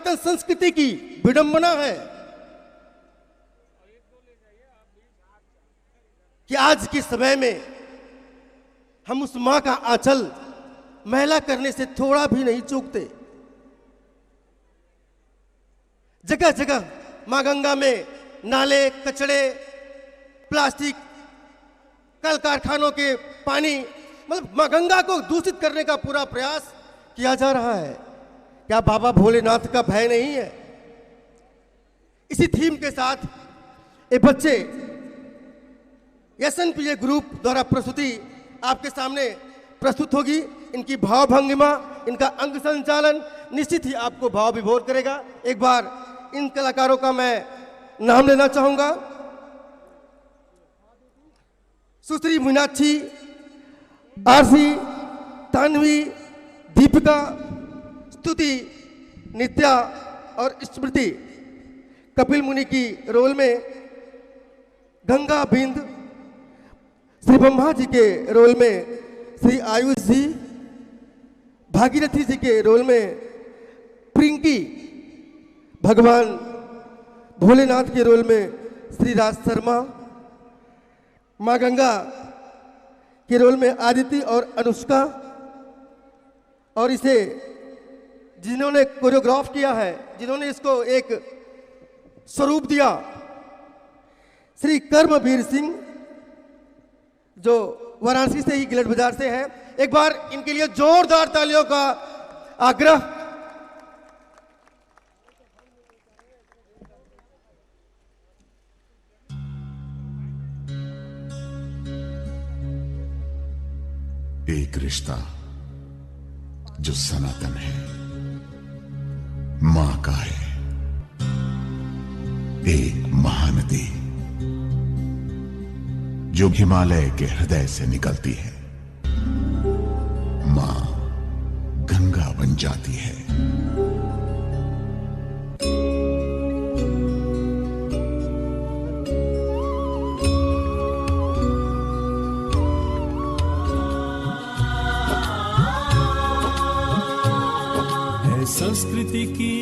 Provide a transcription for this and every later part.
सनातन संस्कृति की विडंबना है कि आज के समय में हम उस मां का आंचल मैला करने से थोड़ा भी नहीं चूकते। जगह जगह मां गंगा में नाले, कचड़े, प्लास्टिक, कल कारखानों के पानी, मतलब मां गंगा को दूषित करने का पूरा प्रयास किया जा रहा है। क्या बाबा भोलेनाथ का भय नहीं है? इसी थीम के साथ ये बच्चे एसएनपीए ग्रुप द्वारा प्रस्तुति आपके सामने प्रस्तुत होगी। इनकी भाव भंगिमा, इनका अंग संचालन निश्चित ही आपको भाव विभोर करेगा। एक बार इन कलाकारों का मैं नाम लेना चाहूंगा। सुश्री मीनाक्षी, आरसी, तान्वी, दीपिका, स्तुति, नित्या और स्मृति कपिल मुनि की रोल में, गंगा बिंद श्री ब्रह्मा जी के रोल में श्री आयुष जी, भागीरथी जी के रोल में प्रिंकी, भगवान भोलेनाथ के रोल में श्री राज शर्मा, मां गंगा के रोल में आदिति और अनुष्का, और इसे जिन्होंने कोरियोग्राफ किया है, जिन्होंने इसको एक स्वरूप दिया, श्री कर्मवीर सिंह, जो वाराणसी से ही, गिलट बाजार से है। एक बार इनके लिए जोरदार तालियों का आग्रह। एक रिश्ता जो सनातन है, मां का है। एक महानदी जो हिमालय के हृदय से निकलती है, मां गंगा बन जाती है। संस्कृति की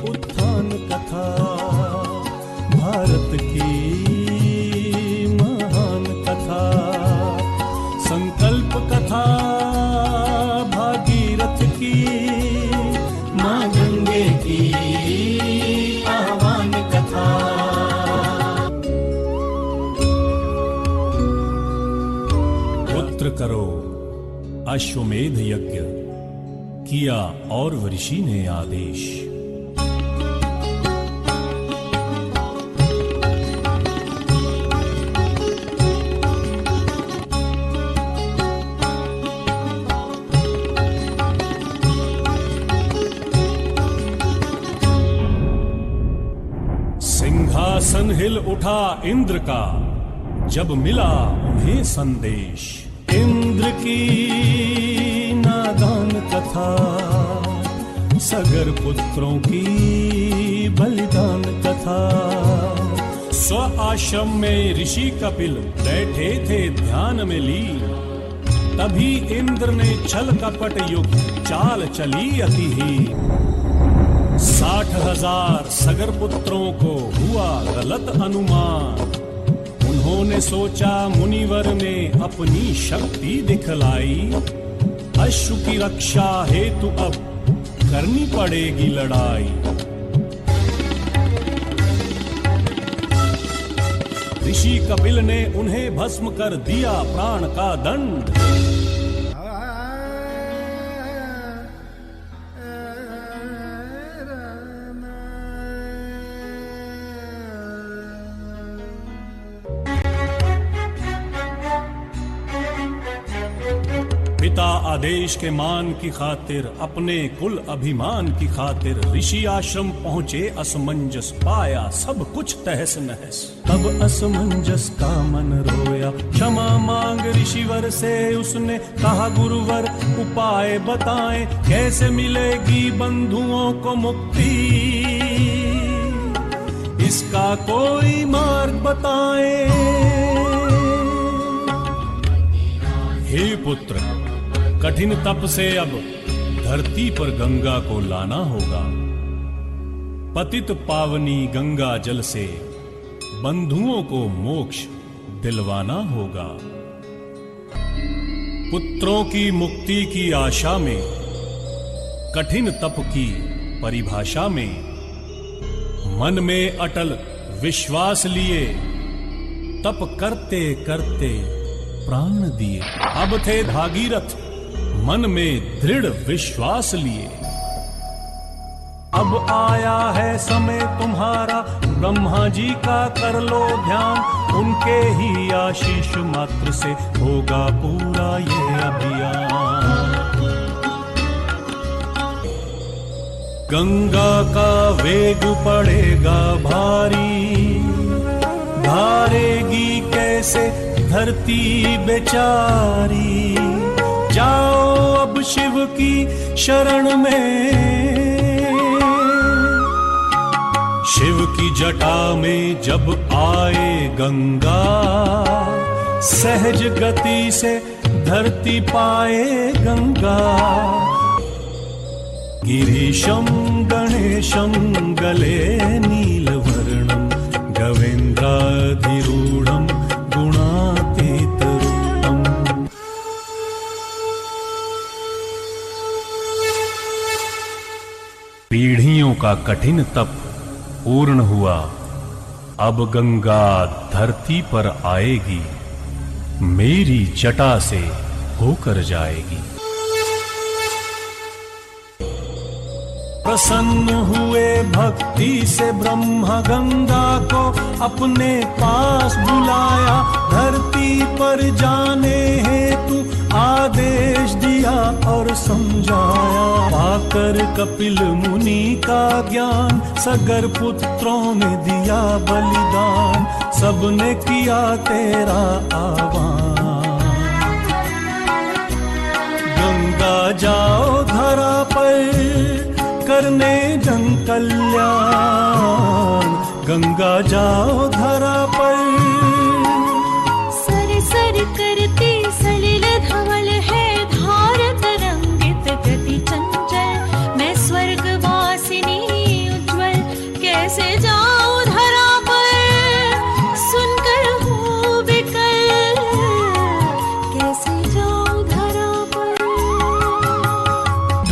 उत्थान कथा, भारत की महान कथा, संकल्प कथा भागीरथ की, मां गंगे की आह्वान कथा। पुत्र करो अश्वमेध यज्ञ, किया और ऋषि ने आदेश। सिंहासन हिल उठा इंद्र का, जब मिला उन्हें संदेश। इंद्र की नादान कथा, सगर पुत्रों की बलिदान कथा। स्व आश्रम में ऋषि कपिल बैठे थे ध्यान में लीन, तभी इंद्र ने छल कपट युक्त चाल चली अति ही। 60,000 सगर पुत्रों को हुआ गलत अनुमान, उन्होंने सोचा मुनिवर ने अपनी शक्ति दिखलाई। अश्व की रक्षा हेतु अब करनी पड़ेगी लड़ाई। ऋषि कपिल ने उन्हें भस्म कर दिया प्राण का दंड। पिता आदेश के मान की खातिर, अपने कुल अभिमान की खातिर, ऋषि आश्रम पहुँचे असमंजस, पाया सब कुछ तहस नहस। तब असमंजस का मन रोया, क्षमा मांग ऋषिवर से उसने कहा, गुरुवर उपाय बताएं, कैसे मिलेगी बंधुओं को मुक्ति, इसका कोई मार्ग बताएं। हे पुत्र, कठिन तप से अब धरती पर गंगा को लाना होगा। पतित पावनी गंगा जल से बंधुओं को मोक्ष दिलवाना होगा। पुत्रों की मुक्ति की आशा में, कठिन तप की परिभाषा में, मन में अटल विश्वास लिए तप करते करते प्राण दिए। अब थे भागीरथ मन में दृढ़ विश्वास लिए। अब आया है समय तुम्हारा, ब्रह्मा जी का कर लो ध्यान। उनके ही आशीष मात्र से होगा पूरा ये अभियान। गंगा का वेग पड़ेगा भारी, धारेगी कैसे धरती बेचारी। जाओ अब शिव की शरण में, शिव की जटा में जब आए गंगा, सहज गति से धरती पाए गंगा। गिरीशं गणेशं गले नीलवर्णं, गवेन्द्राधिरूढं गुणातीतरूपम्। पीढ़ियों का कठिन तप पूर्ण हुआ। अब गंगा धरती पर आएगी, मेरी जटा से होकर जाएगी। प्रसन्न हुए भक्ति से ब्रह्मा गंगा को अपने पास बुलाया। धरती पर जाने हेतु आदेश दिया और समझाया। पाकर कपिल मुनि का ज्ञान, सगर पुत्रों ने दिया बलिदान। सबने किया तेरा आह्वान। गंगा जाओ धरा पर करने जन कल्याण। गंगा जाओ धरा पर। सर सर करते सलिल धवल है, धार तरंगित गति चंचल। मैं स्वर्ग वासिनी उज्ज्वल, कैसे जाऊं धरा पर। सुनकर हूँ विकल, कैसे जाऊं धरा पर।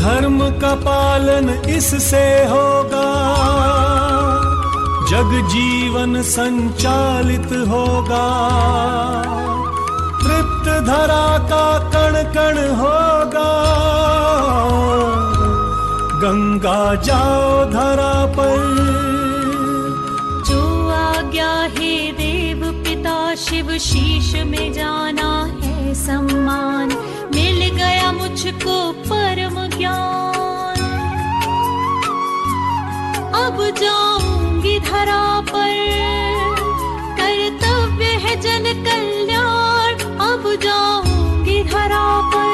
धर्म का पालन इससे होगा, जग जीवन संचालित होगा। तृप्त धरा का कण कण होगा। गंगा जाओ धरा पर। जो आज्ञा है देव पिता शिव, शीश में जाना है सम्मान। मिल गया मुझको परम ज्ञान, अब जाऊंगी धरा पर। कर्तव्य है जन कल्याण, अब जाऊंगी धरा पर।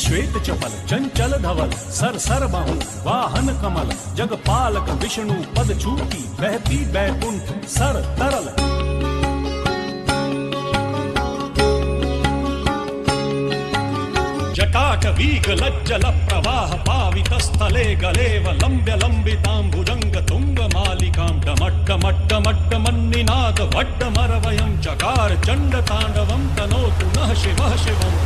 श्वेत चपल चंचल धवल, सर सर बाहु वाहन कमल। जगपालक विष्णु पद छूटी, बहती बैकुंठ सर तरल। जटाटवीग लज्जल प्रवाह पावित स्थले गलेव लंब्य लंबितांबुजंग तुंग मालिकां डमट्ट मन्निनाद वड्ड मरवयं चकार चंड तांडवं तनोतु नः शिवः शिवम्।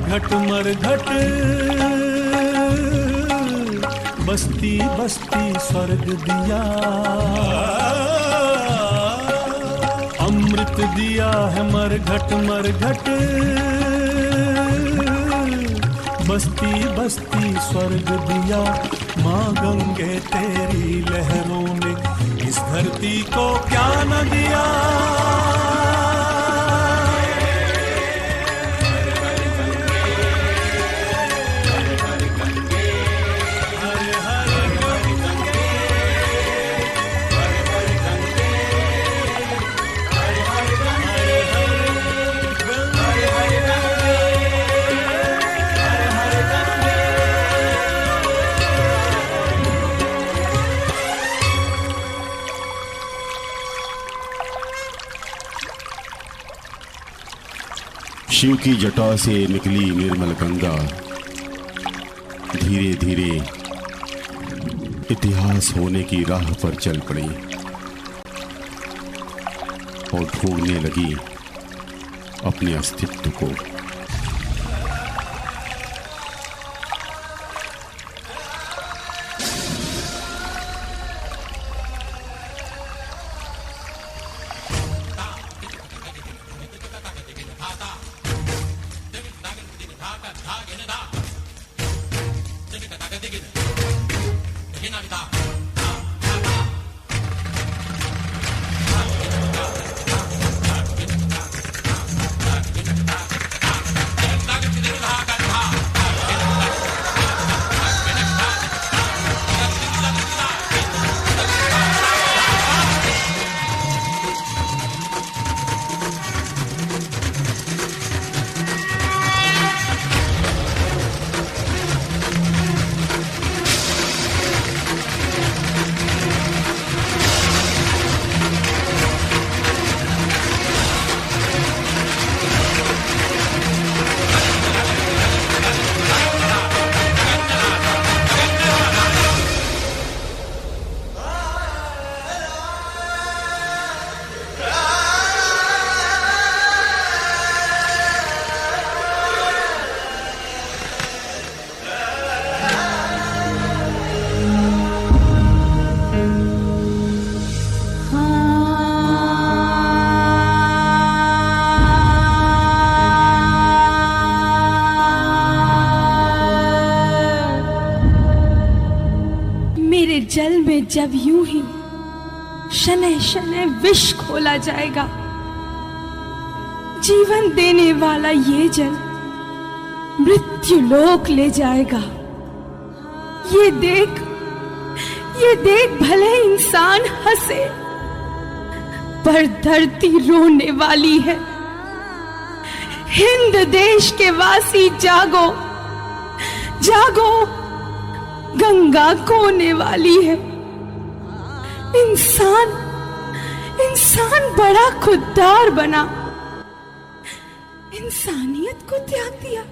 मरघट बस्ती बस्ती स्वर्ग दिया, अमृत दिया है मरघट मरघट, बस्ती बस्ती स्वर्ग दिया। माँ गंगे तेरी लहरों ने इस धरती को क्या न दिया। शिव की जटा से निकली निर्मल गंगा, धीरे धीरे इतिहास होने की राह पर चल पड़ी और ढूंढने लगी अपने अस्तित्व को। जल में जब यूं ही शनै शनै विष खोला जाएगा, जीवन देने वाला ये जल मृत्यु लोक ले जाएगा। ये देख भले इंसान हंसे, पर धरती रोने वाली है। हिंद देश के वासी जागो, जागो, गंगा कोने वाली है। इंसान बड़ा खुददार बना, इंसानियत को त्याग दिया।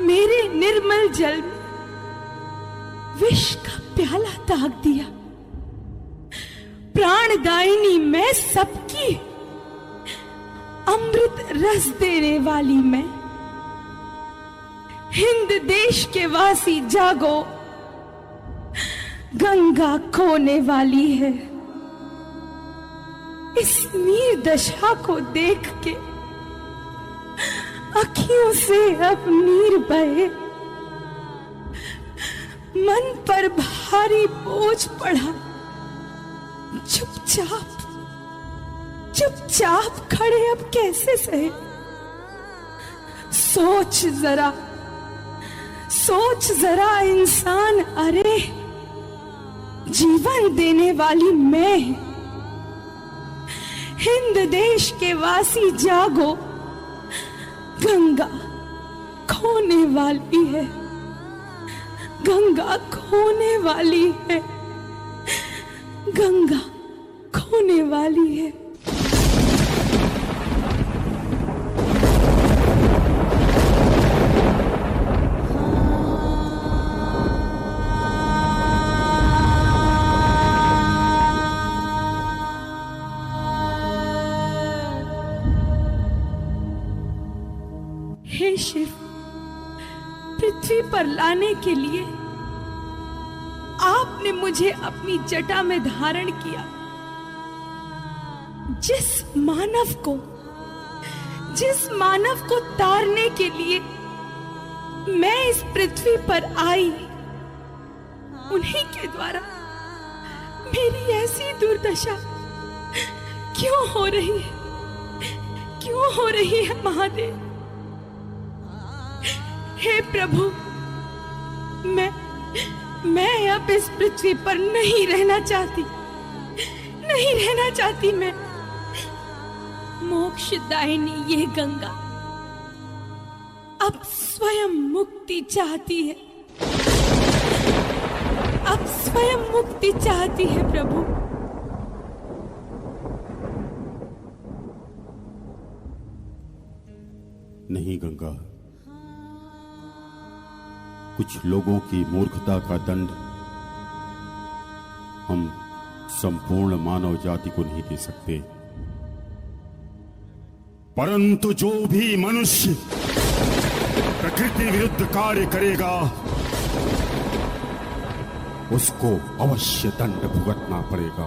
मेरे निर्मल जल में विष का प्याला दाग दिया। प्राणदायिनी मैं सबकी, अमृत रस देने वाली मैं। हिंद देश के वासी जागो, गंगा खोने वाली है। इस नीर दशा को देख के अखियों से अब नीर बहे। मन पर भारी बोझ पड़ा। चुपचाप खड़े अब कैसे सहे। सोच जरा इंसान, अरे जीवन देने वाली मैं। हिंद देश के वासी जागो, गंगा खोने वाली है। गंगा खोने वाली है। गंगा खोने वाली है। हे लाने के लिए आपने मुझे अपनी जटा में धारण किया। जिस मानव को तारने के लिए मैं इस पृथ्वी पर आई, उन्हीं के द्वारा मेरी ऐसी दुर्दशा क्यों हो रही है? क्यों हो रही है महादेव? हे प्रभु, मैं अब इस पृथ्वी पर नहीं रहना चाहती। मैं मोक्षदायिनी ये गंगा अब स्वयं मुक्ति चाहती है। अब स्वयं मुक्ति चाहती है प्रभु। नहीं गंगा, कुछ लोगों की मूर्खता का दंड हम संपूर्ण मानव जाति को नहीं दे सकते, परंतु जो भी मनुष्य प्रकृति विरुद्ध कार्य करेगा उसको अवश्य दंड भुगतना पड़ेगा।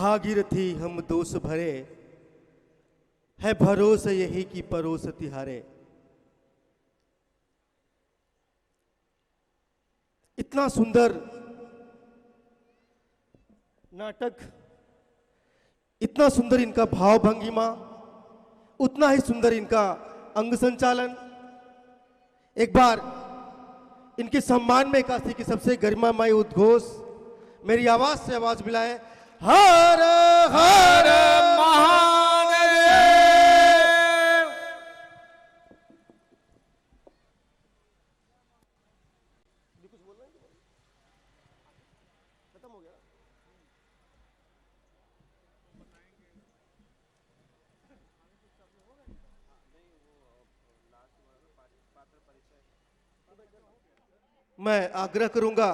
भागीरथी हम दोष भरे, है भरोस यही की परोस तिहारे। इतना सुंदर नाटक, इतना सुंदर इनका भाव भंगिमा, उतना ही सुंदर इनका अंग संचालन। एक बार इनके सम्मान में काशी की सबसे गरिमामय उद्घोष मेरी आवाज से आवाज मिलाए, हर हर महादेव। मैं आग्रह करूंगा,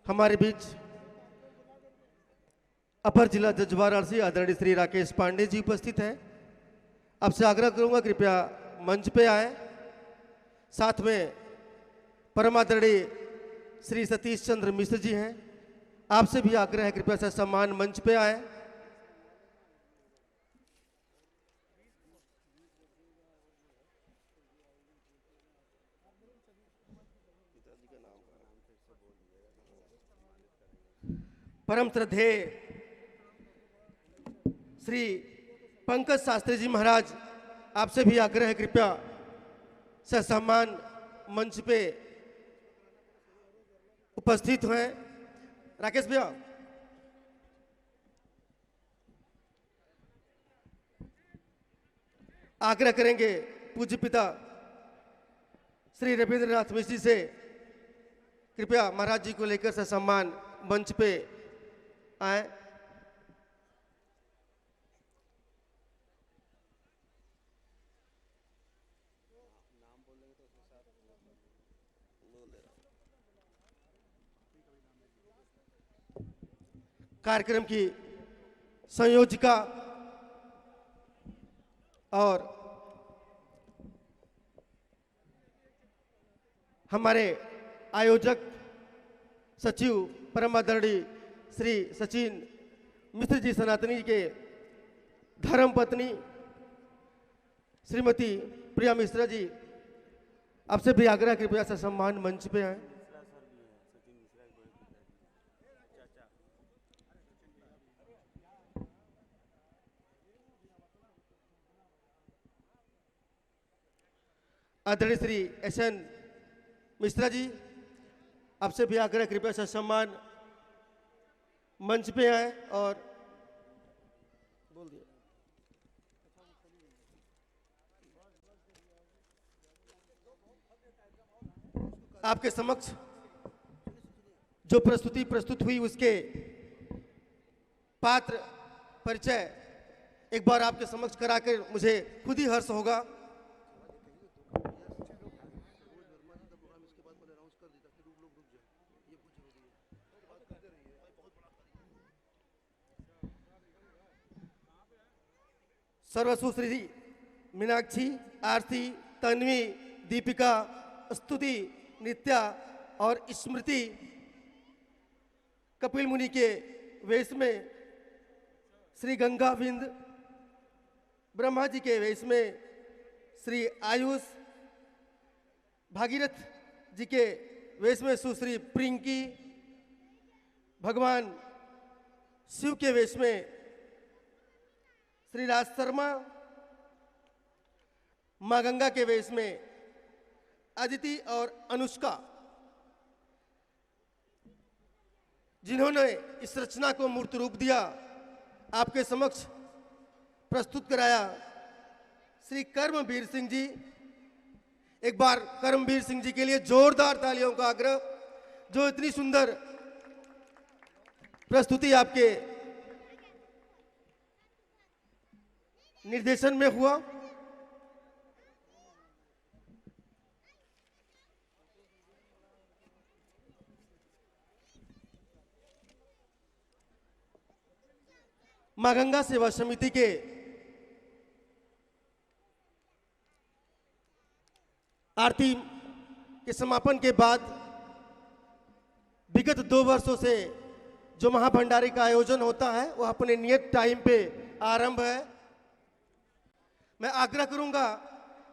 हमारे बीच अपर जिला जज वाराणसी आदरणीय श्री राकेश पांडे जी उपस्थित हैं। आपसे आग्रह करूंगा कृपया मंच पे आए। साथ में परम आदरणीय श्री सतीश चंद्र मिश्र जी हैं। आपसे भी आग्रह है कृपया सम्मान मंच पे आए। परम श्रद्धेय श्री पंकज शास्त्री जी महाराज, आपसे भी आग्रह है कृपया सम्मान मंच पे उपस्थित हैं। राकेश भैया, आग्रह करेंगे पूज्य पिता श्री रविंद्रनाथ मिश्र जी से कृपया महाराज जी को लेकर सम्मान मंच पे आए। कार्यक्रम की संयोजिका और हमारे आयोजक सचिव परम आदरणीय श्री सचिन मिश्र जी सनातनी के धर्म पत्नी श्रीमती प्रिया मिश्रा जी, आपसे भी आग्रह कृपया सम्मान मंच पे आए। आदरणीय श्री एसएन मिश्रा जी, आपसे भी आग्रह कृपया सम्मान मंच पे आए और बोल दिया। आपके समक्ष जो प्रस्तुति प्रस्तुत हुई उसके पात्र परिचय एक बार आपके समक्ष कराकर मुझे खुद ही हर्ष होगा। सर्वस्व श्री मीनाक्षी, आरती, तन्वी, दीपिका, स्तुति, नित्या और स्मृति कपिल मुनि के वेश में, श्री गंगाविंद ब्रह्मा जी के वेश में, श्री आयुष भागीरथ जी के वेश में सुश्री प्रिंकी, भगवान शिव के वेश में श्री राज शर्मा, मां गंगा के वेश में अदिति और अनुष्का, जिन्होंने इस रचना को मूर्त रूप दिया, आपके समक्ष प्रस्तुत कराया श्री कर्मवीर सिंह जी। एक बार कर्मवीर सिंह जी के लिए जोरदार तालियों का आग्रह, जो इतनी सुंदर प्रस्तुति आपके निर्देशन में हुआ। मां गंगा सेवा समिति के आरती के समापन के बाद विगत 2 वर्षों से जो महाभंडारे का आयोजन होता है वो अपने नियत टाइम पे आरंभ है। मैं आग्रह करूंगा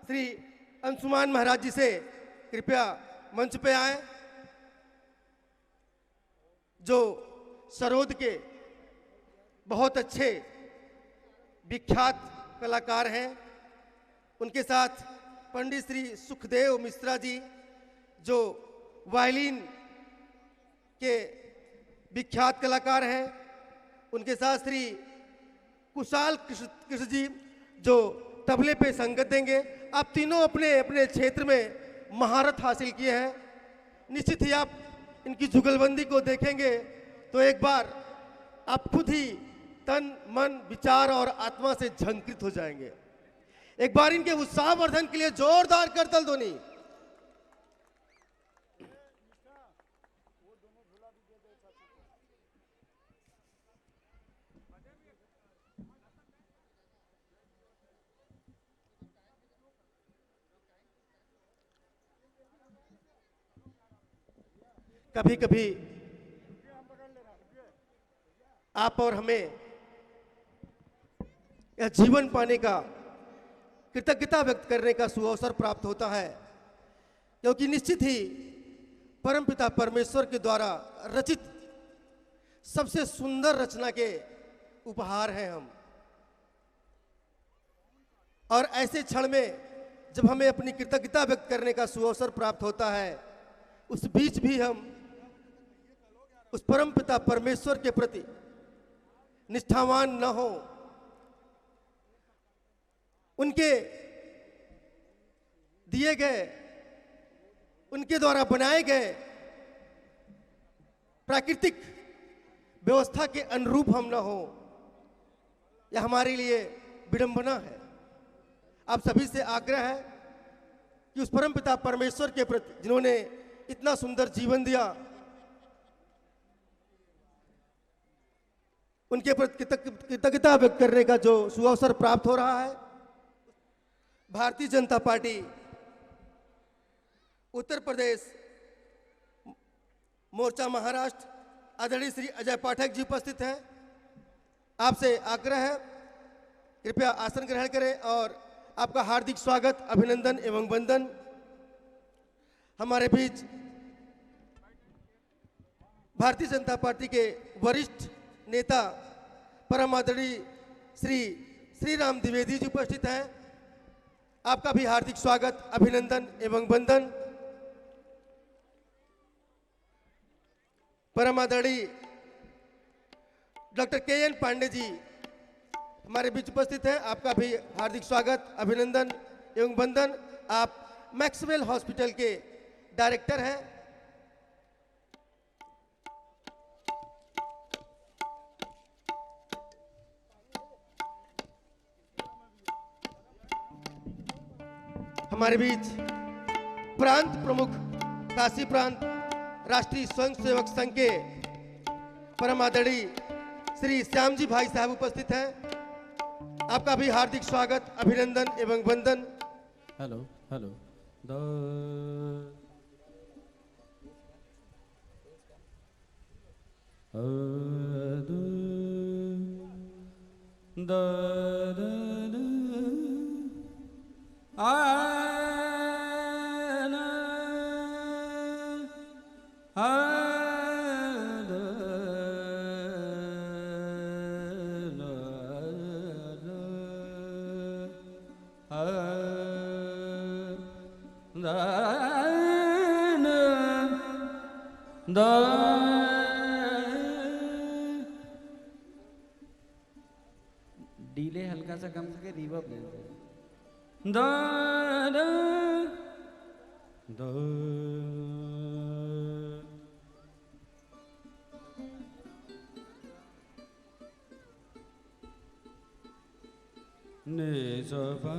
श्री अंशुमान महाराज जी से कृपया मंच पे आए, जो सरोद के बहुत अच्छे विख्यात कलाकार हैं। उनके साथ पंडित श्री सुखदेव मिश्रा जी जो वायलिन के विख्यात कलाकार हैं। उनके साथ श्री कुशाल कृष्ण जी जो तबले पे संगत देंगे। आप तीनों अपने अपने क्षेत्र में महारत हासिल किए हैं। निश्चित ही आप इनकी जुगलबंदी को देखेंगे तो एक बार आप खुद ही तन मन विचार और आत्मा से झंकृत हो जाएंगे। एक बार इनके उत्साहवर्धन के लिए जोरदार करतल ध्वनि। कभी कभी आप और हमें यह जीवन पाने का कृतज्ञता व्यक्त करने का सुअवसर प्राप्त होता है, क्योंकि निश्चित ही परमपिता परमेश्वर के द्वारा रचित सबसे सुंदर रचना के उपहार हैं हम। और ऐसे क्षण में जब हमें अपनी कृतज्ञता व्यक्त करने का सुअवसर प्राप्त होता है, उस बीच भी हम उस परमपिता परमेश्वर के प्रति निष्ठावान न हो, उनके दिए गए, उनके द्वारा बनाए गए प्राकृतिक व्यवस्था के अनुरूप हम न हो, यह हमारे लिए विडंबना है। आप सभी से आग्रह है कि उस परमपिता परमेश्वर के प्रति जिन्होंने इतना सुंदर जीवन दिया, उनके प्रति कृतज्ञता व्यक्त करने का जो सुअवसर प्राप्त हो रहा है। भारतीय जनता पार्टी उत्तर प्रदेश मोर्चा महाराष्ट्र आदरणीय श्री अजय पाठक जी उपस्थित हैं। आपसे आग्रह है कृपया आसन ग्रहण करें और आपका हार्दिक स्वागत, अभिनंदन एवं वंदन। हमारे बीच भारतीय जनता पार्टी के वरिष्ठ नेता परम आदरणीय श्री राम द्विवेदी जी उपस्थित हैं। आपका भी हार्दिक स्वागत, अभिनंदन एवं वंदन। परम आदरणीय डॉक्टर के.एन. पांडे जी हमारे बीच उपस्थित हैं। आपका भी हार्दिक स्वागत, अभिनंदन एवं वंदन। आप मैक्सवेल हॉस्पिटल के डायरेक्टर हैं। हमारे बीच प्रांत प्रमुख काशी प्रांत राष्ट्रीय स्वयंसेवक संघ के परम आदरणीय श्री श्याम जी भाई साहब उपस्थित हैं। आपका भी हार्दिक स्वागत, अभिनंदन एवं वंदन। हेलो हेलो डीले हल्का सा कम करके रिवर्ब दे दो। ने सा पा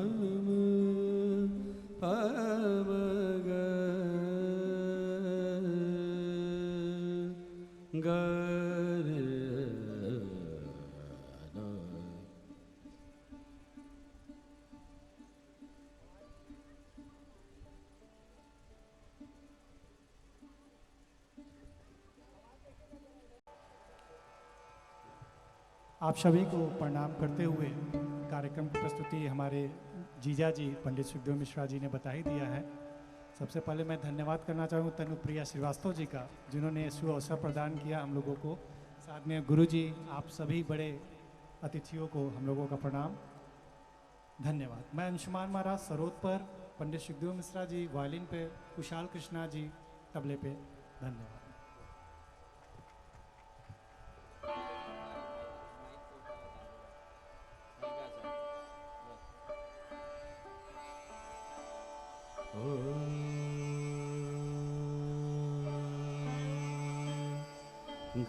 ग आप सभी को प्रणाम करते हुए कार्यक्रम की प्रस्तुति हमारे जीजा जी पंडित सुखदेव मिश्रा जी ने बता ही दिया है। सबसे पहले मैं धन्यवाद करना चाहूँ तनुप्रिया श्रीवास्तव जी का, जिन्होंने सु अवसर प्रदान किया हम लोगों को। साथ में गुरु जी, आप सभी बड़े अतिथियों को हम लोगों का प्रणाम, धन्यवाद। मैं अंशुमान महाराज सरोद पर, पंडित सुखदेव मिश्रा जी वायलिन पे, कुशाल कृष्णा जी तबले पे, धन्यवाद।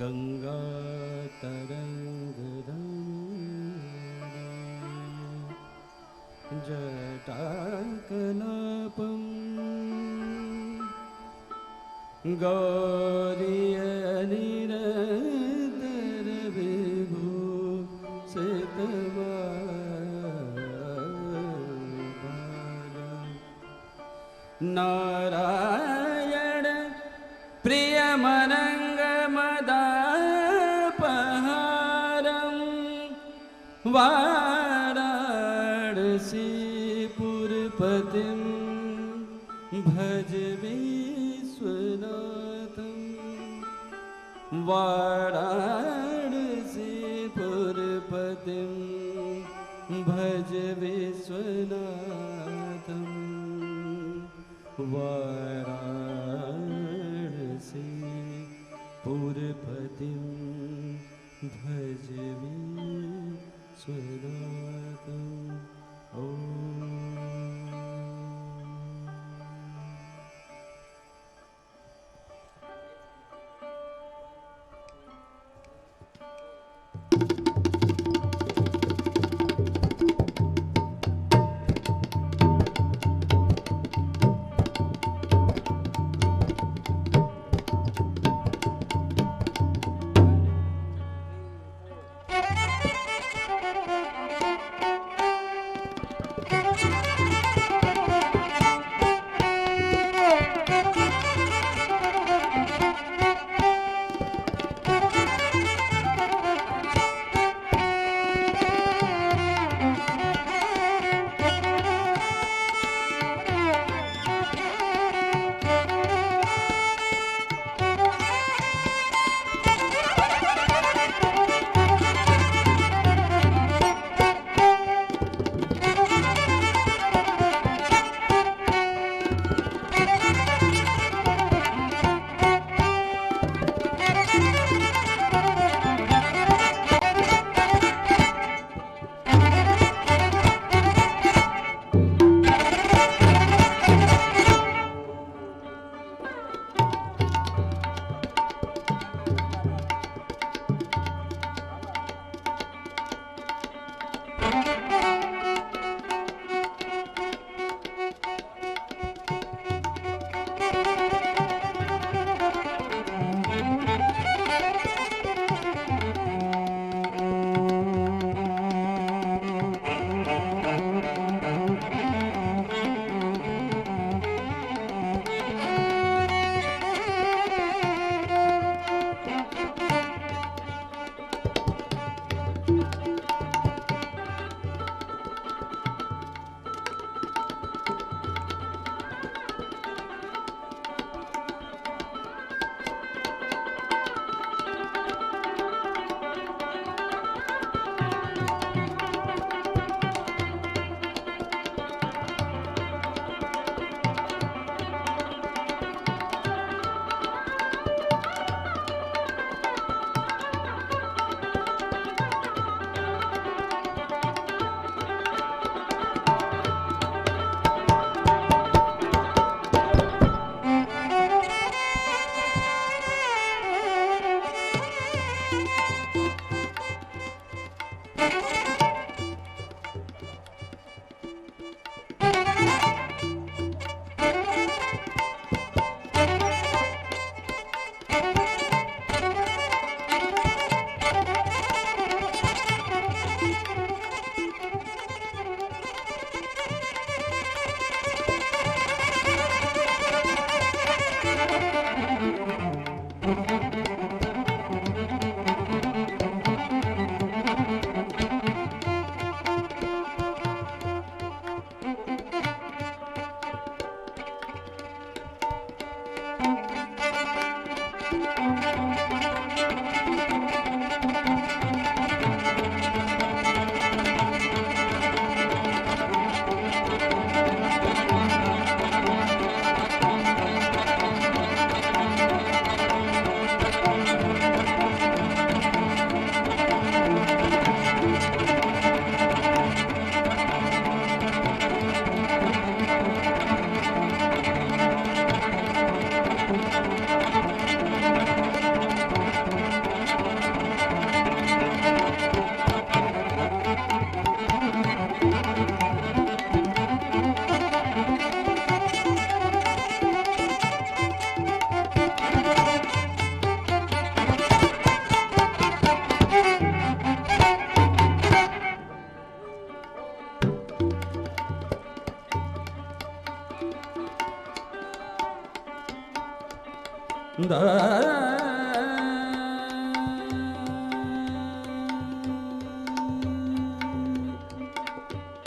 गंगा तरंग जटाकलापम गौरी निरंतर विभू नारायण प्रियमनंगमदापहारं वाराणसीपुरपतिं भज विश्वनाथं वाराणसीपुरपतिं भज विश्वनाथं वाराणसी पुरपतिं भज विश्वनाथं।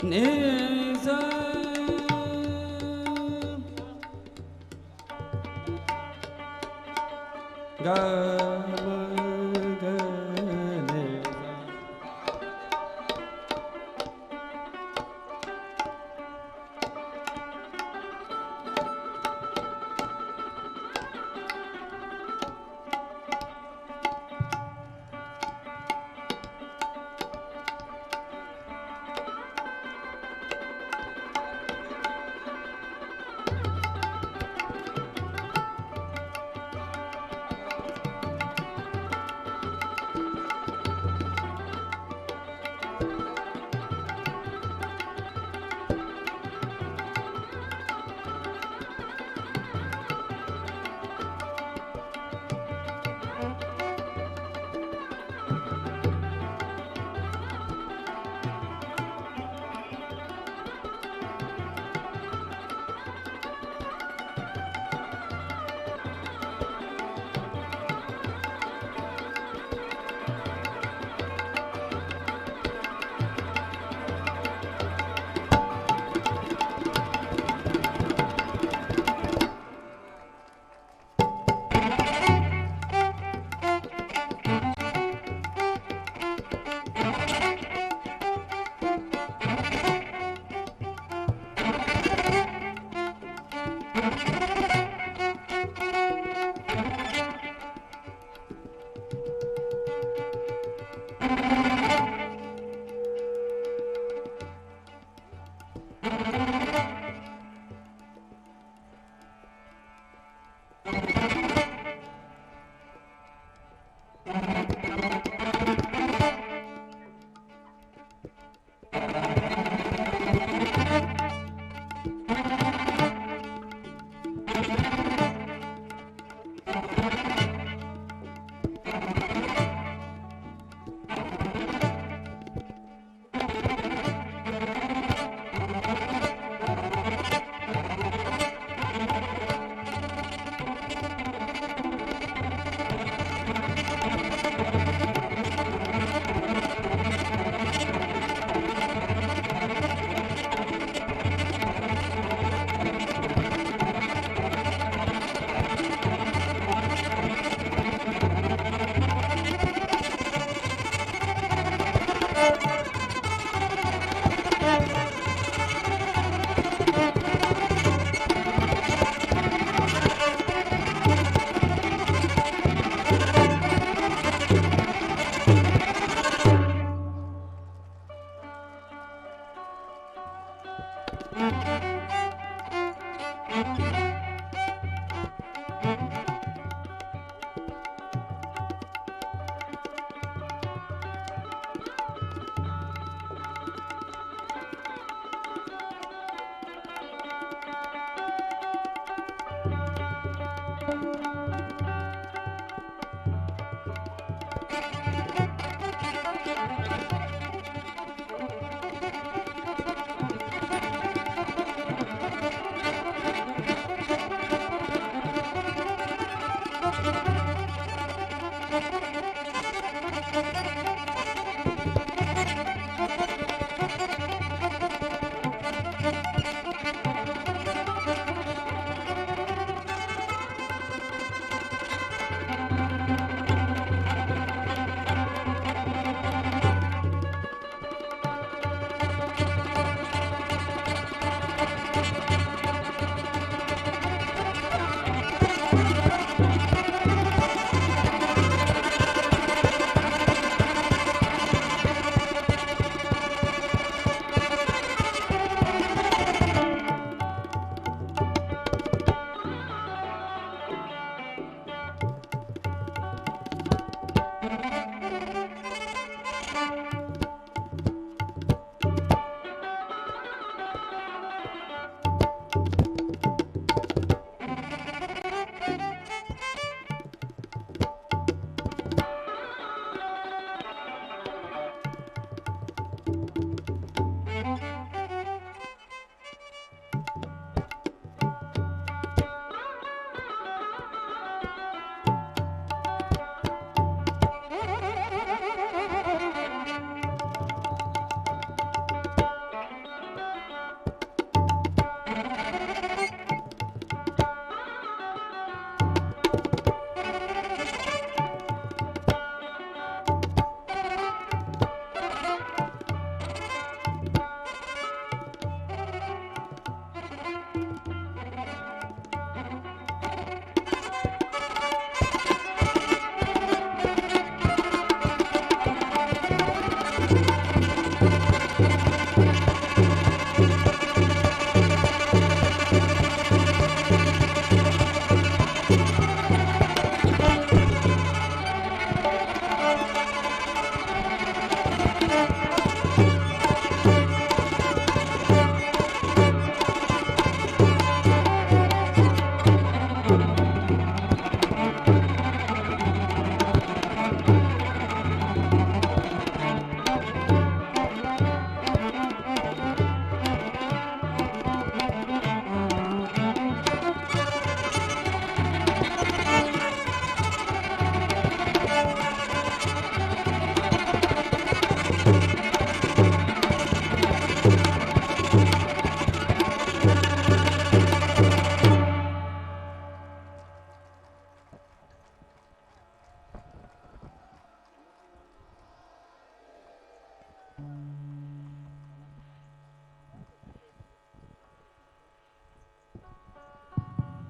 ने सा गा मा गा ने सा।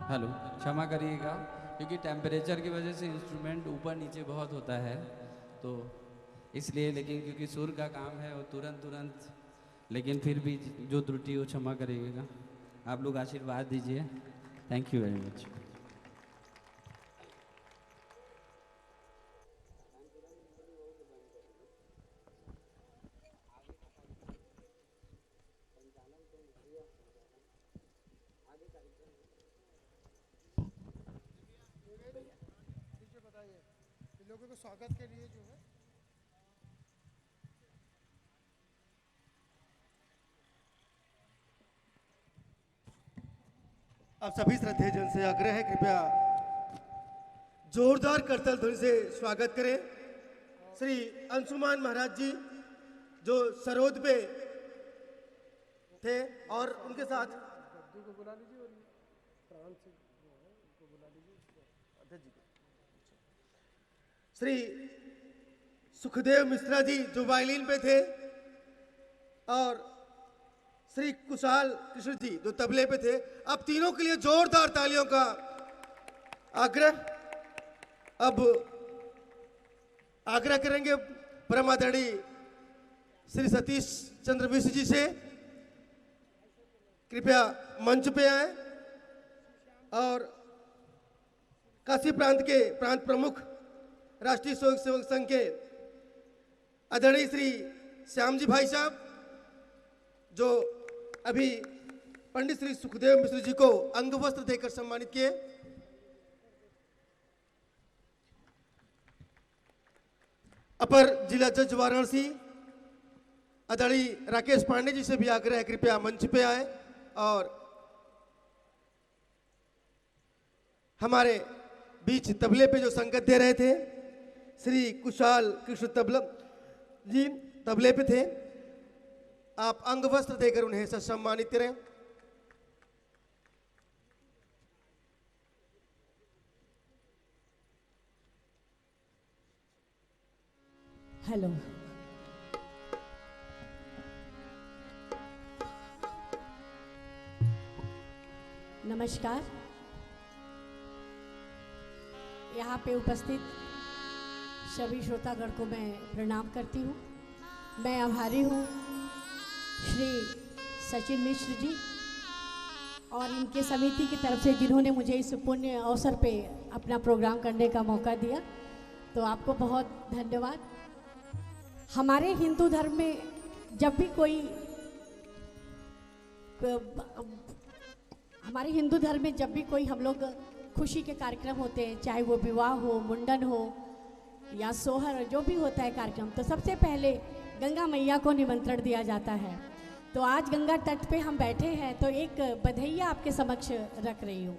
हेलो, क्षमा करिएगा क्योंकि टेम्परेचर की वजह से इंस्ट्रूमेंट ऊपर नीचे बहुत होता है, तो इसलिए, लेकिन क्योंकि सुर का काम है वो तुरंत, लेकिन फिर भी जो त्रुटि हो क्षमा करिएगा। आप लोग आशीर्वाद दीजिए। Thank you very much. लोगों को स्वागत के लिए जो है आप सभी श्रद्धेयजन से आग्रह है, कृपया जोरदार करताल ध्वनि से स्वागत करें श्री अंशुमान महाराज जी जो सरोद पे थे, और उनके साथ श्री सुखदेव मिश्रा जी जो वायलिन पे थे, और श्री कुशाल कृष्ण जी जो तबले पे थे। अब तीनों के लिए जोरदार तालियों का आग्रह। अब आग्रह करेंगे परमादरणीय श्री सतीश चंद्र मिश्र जी से, कृपया मंच पे आए, और काशी प्रांत के प्रांत प्रमुख राष्ट्रीय स्वयं सेवक संघ के आदरणीय श्री श्याम जी भाई साहब जो अभी पंडित श्री सुखदेव मिश्र जी को अंग वस्त्र देकर सम्मानित किए। अपर जिला जज वाराणसी आदरणीय राकेश पांडे जी से भी आग्रह है, कृपया मंच पे आए, और हमारे बीच तबले पे जो संगत दे रहे थे श्री कुशाल कृष्ण तबला जी तबले पे थे, आप अंग वस्त्र देकर उन्हें सम्मानित करें। हेलो, नमस्कार। यहाँ पे उपस्थित सभी श्रोतागण को मैं प्रणाम करती हूँ। मैं आभारी हूँ श्री सचिन मिश्र जी और इनके समिति की तरफ से जिन्होंने मुझे इस पुण्य अवसर पे अपना प्रोग्राम करने का मौका दिया, तो आपको बहुत धन्यवाद। हमारे हिंदू धर्म में जब भी कोई हम लोग खुशी के कार्यक्रम होते हैं, चाहे वो विवाह हो, मुंडन हो या सोहर, जो भी होता है कार्यक्रम, तो सबसे पहले गंगा मैया को निमंत्रण दिया जाता है। तो आज गंगा तट पे हम बैठे हैं, तो एक बधैया आपके समक्ष रख रही हूँ।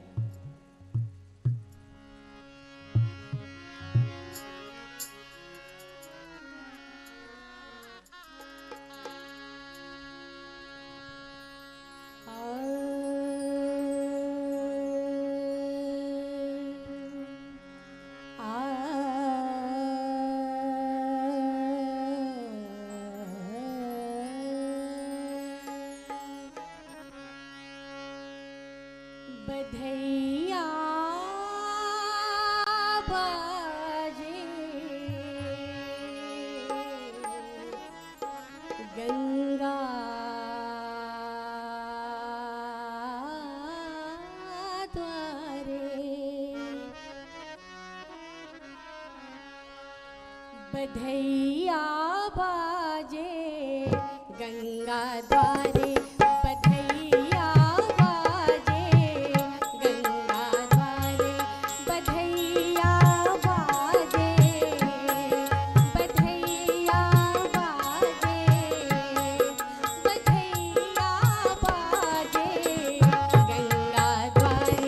बधैया बाजे गंगा द्वारे, बधैया बाजे गंगा द्वारे, बधैया बाजे गंगा द्वारे, बधैया बाजे, बधैया बाजे, बधैया बाजे गंगा द्वारे,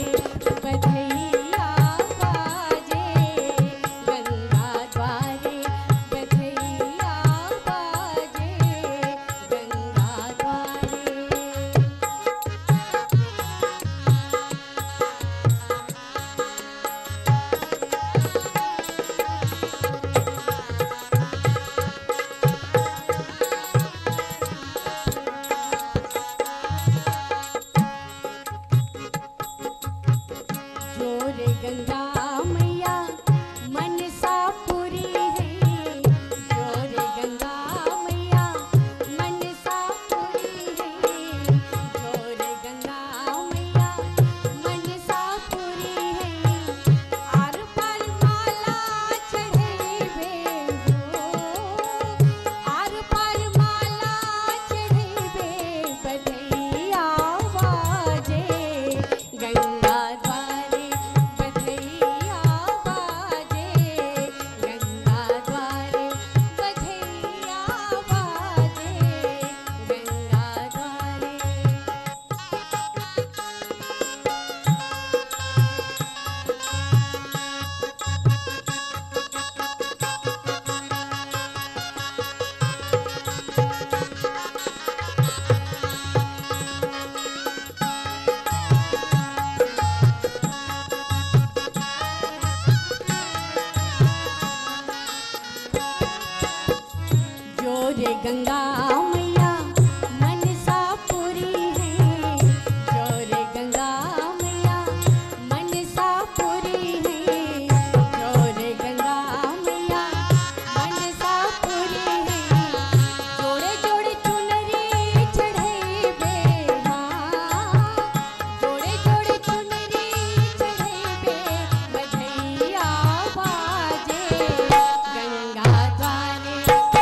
बधैया बाजे गंगा द्वारे, बधैया बाजे गंगा द्वारे। रे गंगा मैया मनसा पूरी है, जो रे गंगा मैया मनसा पूरी है, जो रे गंगा मैया मनसा पूरी है। जोड़े जोड़े चुनरी चढ़े बे हाँ, जोड़े जोड़े चुनरी चढ़े बे, बधैया बाजे गंगा द्वारे,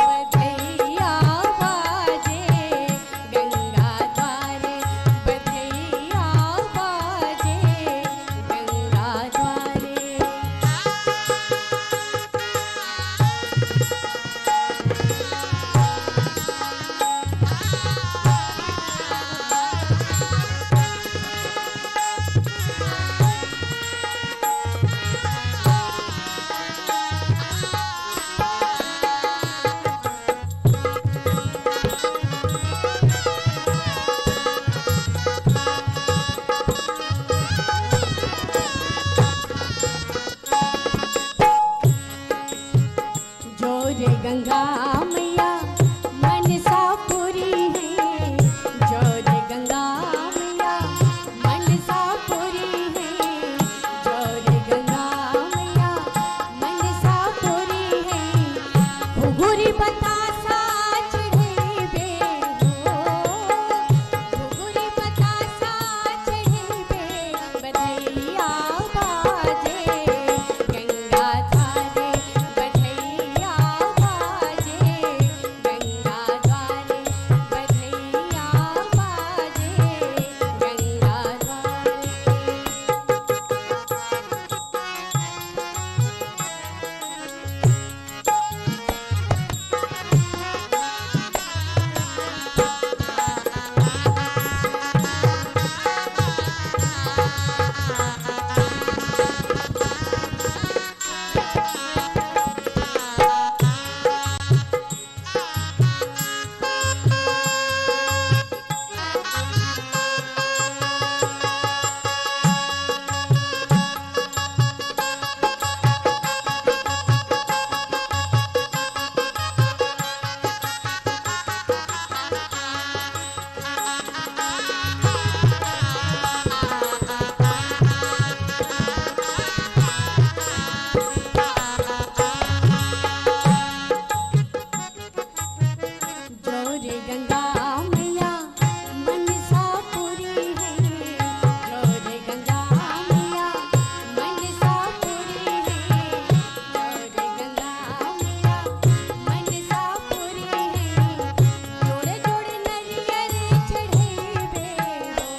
बधैया बाजे गंगा द्वारे, बधैया बाजे गंगा द्वारे। जो रे गंगा मैया मनसा पूरी है, जो रे गंगा मैया मनसा पूरी है, जो रे गंगा मैया मनसा पूरी है। घुघुरी बतासा चढ़े बे हो, घुघुरी बतासा चढ़े बे, बधैया बाजे गंगा द्वारे, बधैया बाजे गंगा द्वारे, बधैया बाजे गंगा द्वारे। जो रे गंगा मैया मनसा पूरी है, जो रे गंगा मैया मनसा पूरी है, जो रे गंगा मैया मनसा पूरी है। जोड़े जोड़े नरियर चढ़े बे हो,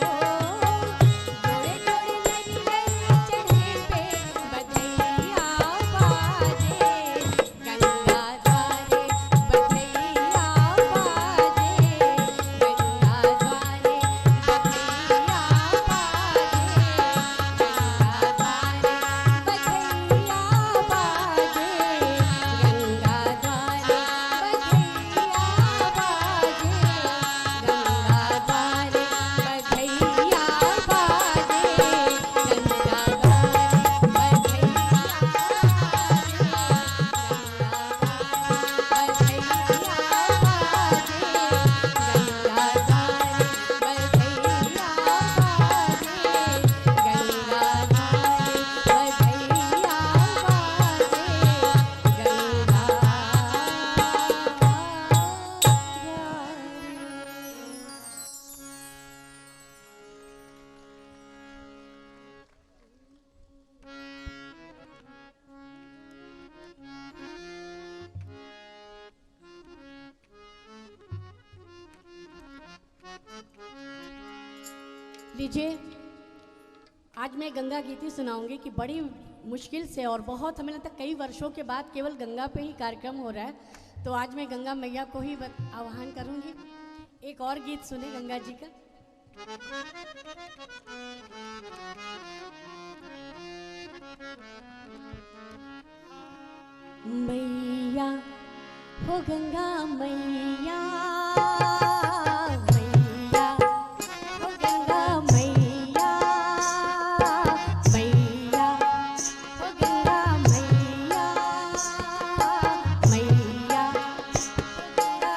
जोड़े जोड़े नरियर चढ़े बे, बधैया बाजे गंगा द्वारे, बधैया बाजे गंगा द्वारे, बधैया लीजिए, आज मैं गंगा गीति सुनाऊंगी कि बड़ी मुश्किल से और बहुत हमें लगता है कई वर्षों के बाद केवल गंगा पे ही कार्यक्रम हो रहा है, तो आज मैं गंगा मैया को ही आह्वान करूंगी। एक और गीत सुने गंगा जी का। मैया हो गंगा मैया, मैया हो गंगा मैया, मैया हो गंगा मैया, मैया हो गंगा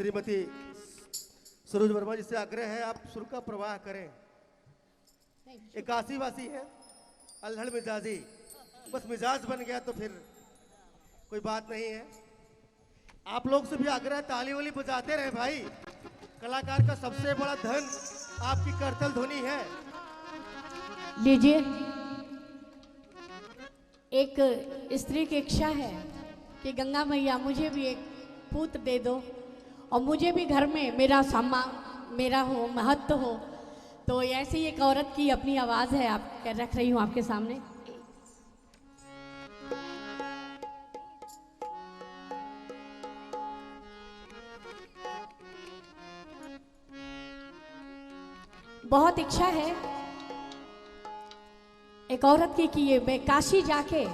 श्रीमती सरोज वर्मा जी से आग्रह है आप सुर का प्रवाह करें। एक काशीवासी है अल्हड़ मिजाजी, बस मिजाज बन गया तो फिर कोई बात नहीं है। आप लोग से भी आग्रह है ताली वाली बजाते रहे भाई। कलाकार का सबसे बड़ा धन आपकी करतल ध्वनि है। लीजिए, एक स्त्री की इच्छा है कि गंगा मैया मुझे भी एक पुत्र दे दो और मुझे भी घर में मेरा सम्मान मेरा हो, महत्व हो। तो ऐसी एक औरत की अपनी आवाज़ है, आप रख रही हूँ आपके सामने। बहुत इच्छा है एक औरत की कि ये मैं काशी जाके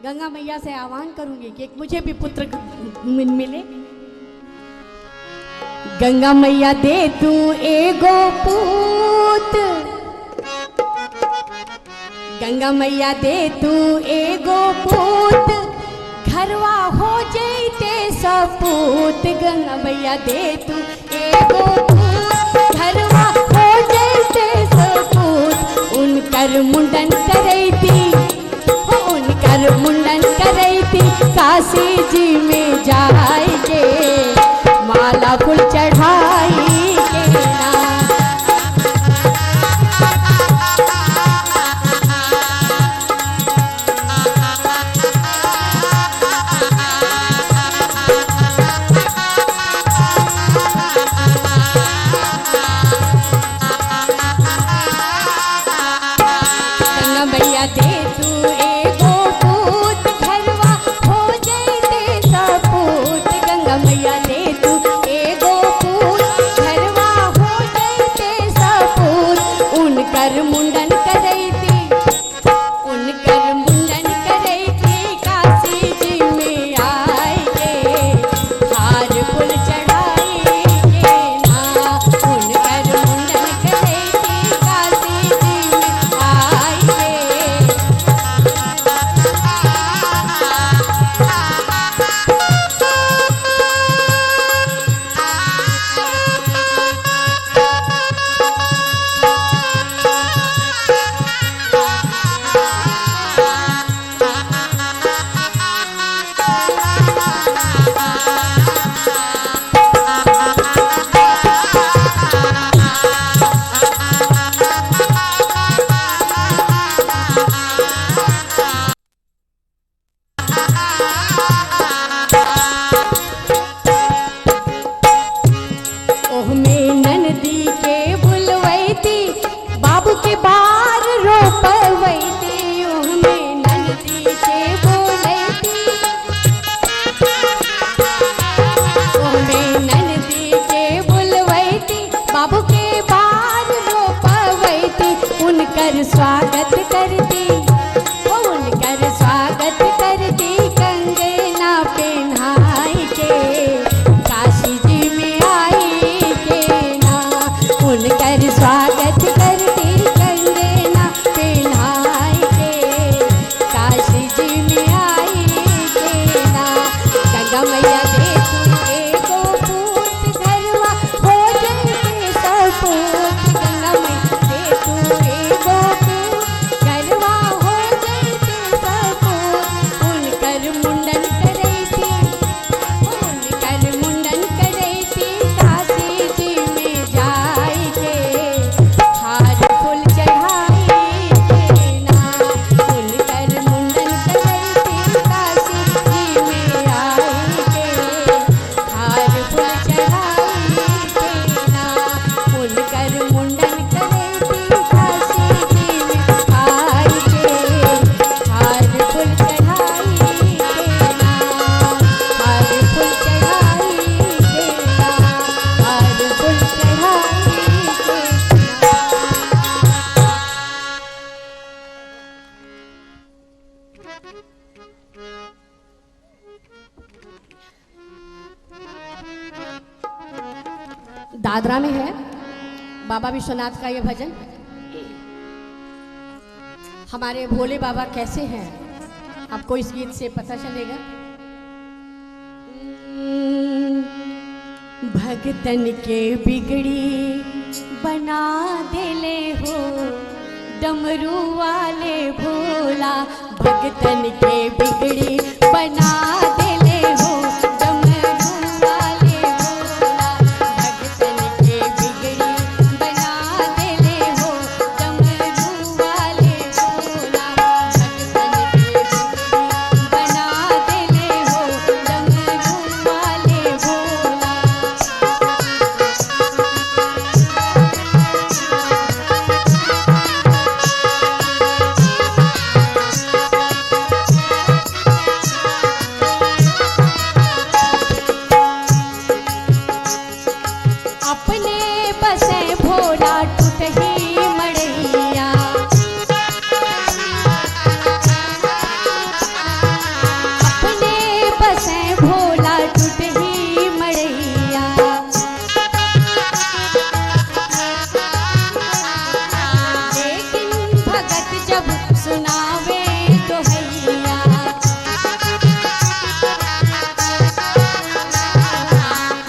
गंगा मैया से आह्वान करूंगी कि एक मुझे भी पुत्र मिले। गंगा मैया दे तू एगो पूत, गंगा मैया दे तू एगो पूत, घरवा हो जैते सपूत। गंगा मैया दे तू एगो पूत, घरवा हो जैते सपूत। उनकर मुंडन करैती, उनकर मुंडन करैती, काशी जी में जाएंगे माला फूल चढ़ाई के ना। गंगा मैया दे तू एगो पूत, घरवा हो जैते सपूत। गंगा मैया दे तू एगो पूत, घरवा हो जैते सपूत। उनकर मुंडन करैती, उनकर मुंडन करैती, काशी जी में आएंगे हार फूल चढ़ाई के ना। उनकर मुंडन करैती, काशी जी में आएंगे। ओह में ननदी के बुलवैती, बाबू के बार रोपवैती। ओह में ननदी के बुलवैती, ओह में ननदी के बुलवैती, बाबू के बार रोपवैती। उनकर स्वागत करती, ओ उनकर स्वागत करती, कंगना पहनाई के काशी जी में आई के ना। उनकर स्वागत करती, कंगना पहनाई के काशी जी में आई के ना। गंगा मैया दे तू एगो पूत, घरवा हो जैते सपूत। गंगा मैया दे तू एगो पूत, घरवा हो जैते सपूत। उनकर मुंडन करैती, उनकर मुंडन करैती, काशी जी में जाएंगे हार फूल चढ़ाई के ना। उनकर मुंडन करैती, काशी जी में आएंगे हार फूल चढ़ाई के ना। उनकर मुंडन करैती, काशी जी में आएंगे हार फूल चढ़ाई के ना। हार फूल चढ़ाई के ना, हार फूल चढ़ाई के ना। दादरा में है बाबा विश्वनाथ का ये भजन। हमारे भोले बाबा कैसे हैं आपको इस गीत से पता चलेगा। भगतन के बिगड़ी बना देले हो डमरू वाले भोला, भगतन के बिगड़ी बना देले हो डमरू वाले भोला, भगतन के बिगड़ी बना देले हो डमरू वाले भोला, भगतन के बिगड़ी बना देले हो डमरू वाले भोला। अपने बसे भोला टूटही मड़ैया, अपने बसे भोला टूटही मड़ैया, लेकिन भगत जब सुनावे दोहैया,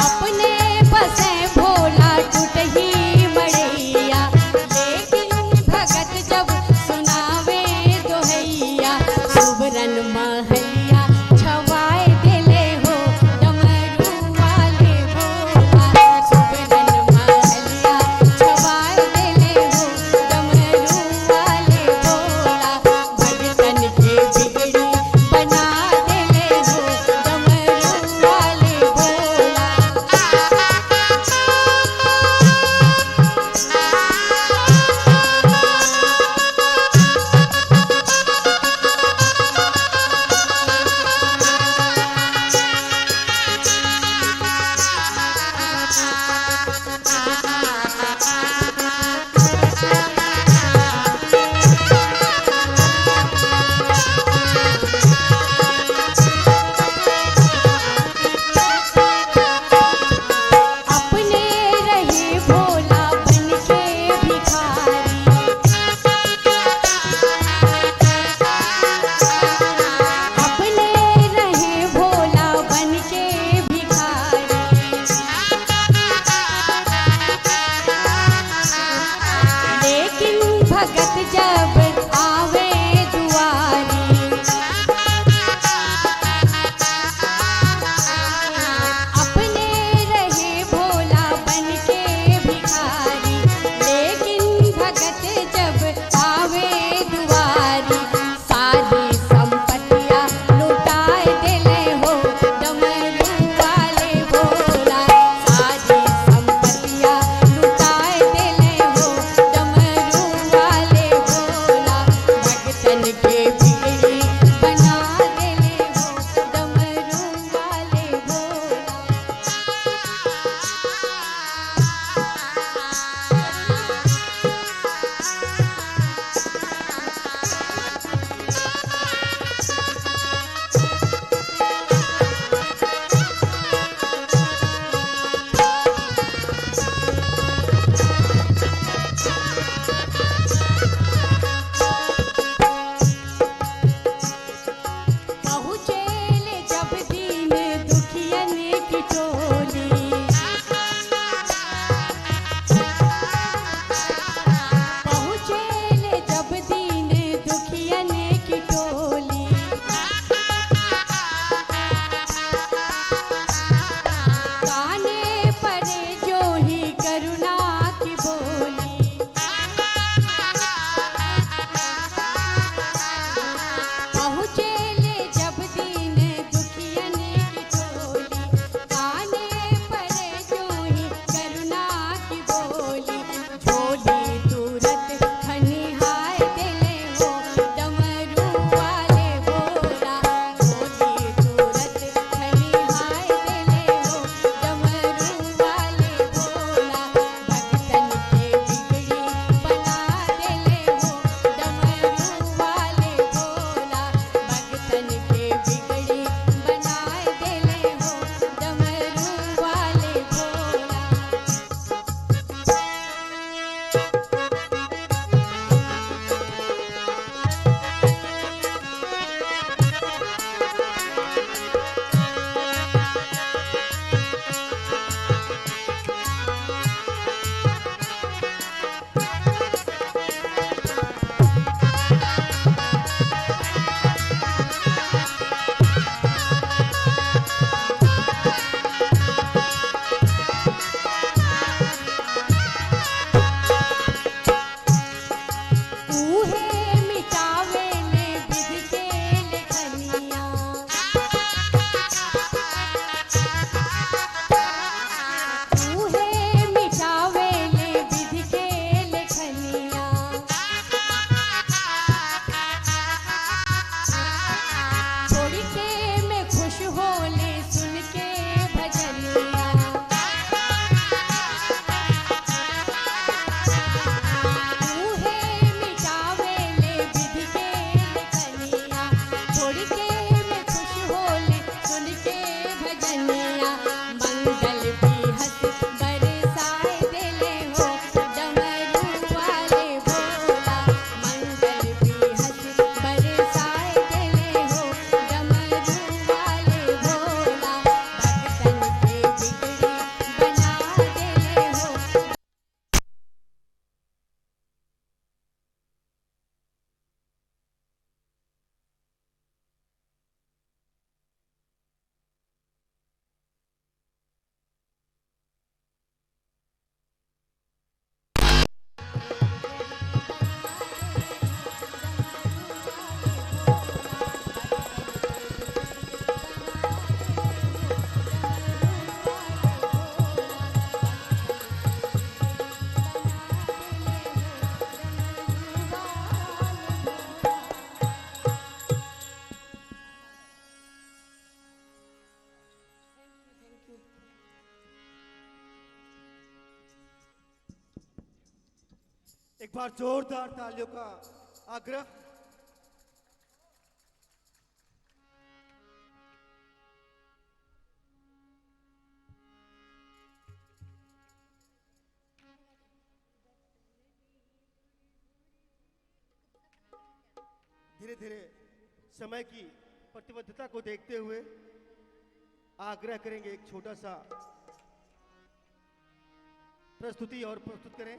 अपने बसे भोला टूटही मड़ैया, लेकिन भगत जब सुनावे दोहैया, सुबरन महलिया छवाए देले हो के भजनिया मंगल भी हंस बरसाए दिले हो डमरू वाले भोला मंगल भी हंस बरसाए दिले हो डमरू वाले भोला भक्तन के बिगड़ी बना दिले हो। एक बार जोरदार तालियों का आग्रह। धीरे धीरे समय की प्रतिबद्धता को देखते हुए आग्रह करेंगे एक छोटा सा प्रस्तुति और प्रस्तुत करें।